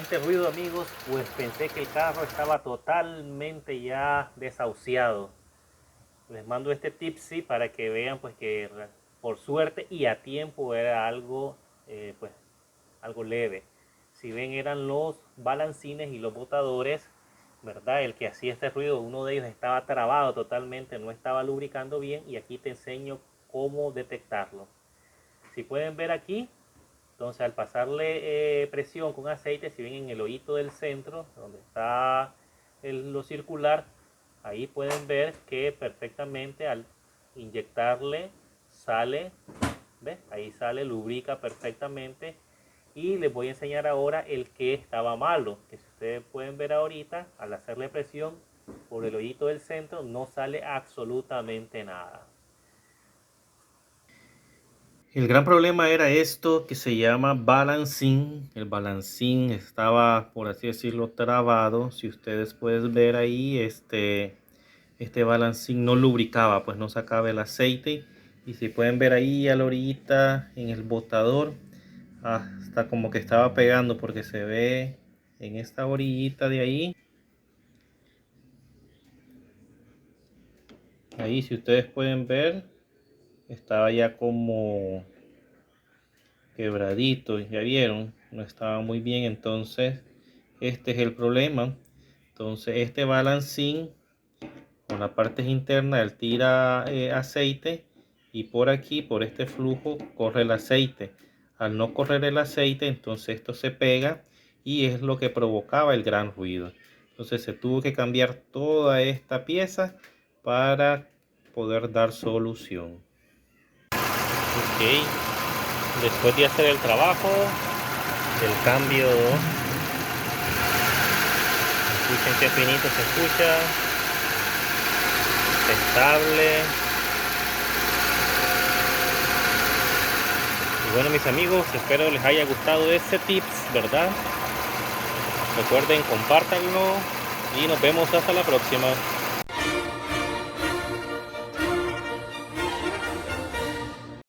este ruido, amigos, pues pensé que el carro estaba totalmente ya desahuciado. Les mando este tip sí para que vean pues que por suerte y a tiempo era algo pues algo leve. Si ven, eran los balancines y los botadores, ¿verdad? El que hacía este ruido, uno de ellos estaba trabado totalmente, no estaba lubricando bien, y aquí te enseño cómo detectarlo. Si pueden ver aquí, entonces al pasarle presión con aceite, si ven en el hoyito del centro, donde está lo circular, ahí pueden ver que perfectamente al inyectarle sale, ¿ves? Ahí sale, lubrica perfectamente. Y les voy a enseñar ahora el que estaba malo, que si ustedes pueden ver ahorita, al hacerle presión por el hoyito del centro no sale absolutamente nada. El gran problema era esto que se llama balancín. El balancín estaba, por así decirlo, trabado. Si ustedes pueden ver ahí, este balancín no lubricaba, pues no sacaba el aceite. Y si pueden ver ahí a la orillita en el botador, hasta como que estaba pegando, porque se ve en esta orillita de ahí. Ahí, si ustedes pueden ver, estaba ya como quebradito, ya vieron, no estaba muy bien. Entonces este es el problema. Entonces este balancín con la parte interna él tira aceite, y por aquí, por este flujo, corre el aceite. Al no correr el aceite, entonces esto se pega y es lo que provocaba el gran ruido. Entonces se tuvo que cambiar toda esta pieza para poder dar solución. Ok, después de hacer el trabajo del cambio, escuchen qué finito se escucha, estable. Y bueno, mis amigos, espero les haya gustado este tips, ¿verdad? Recuerden, compártanlo y nos vemos hasta la próxima.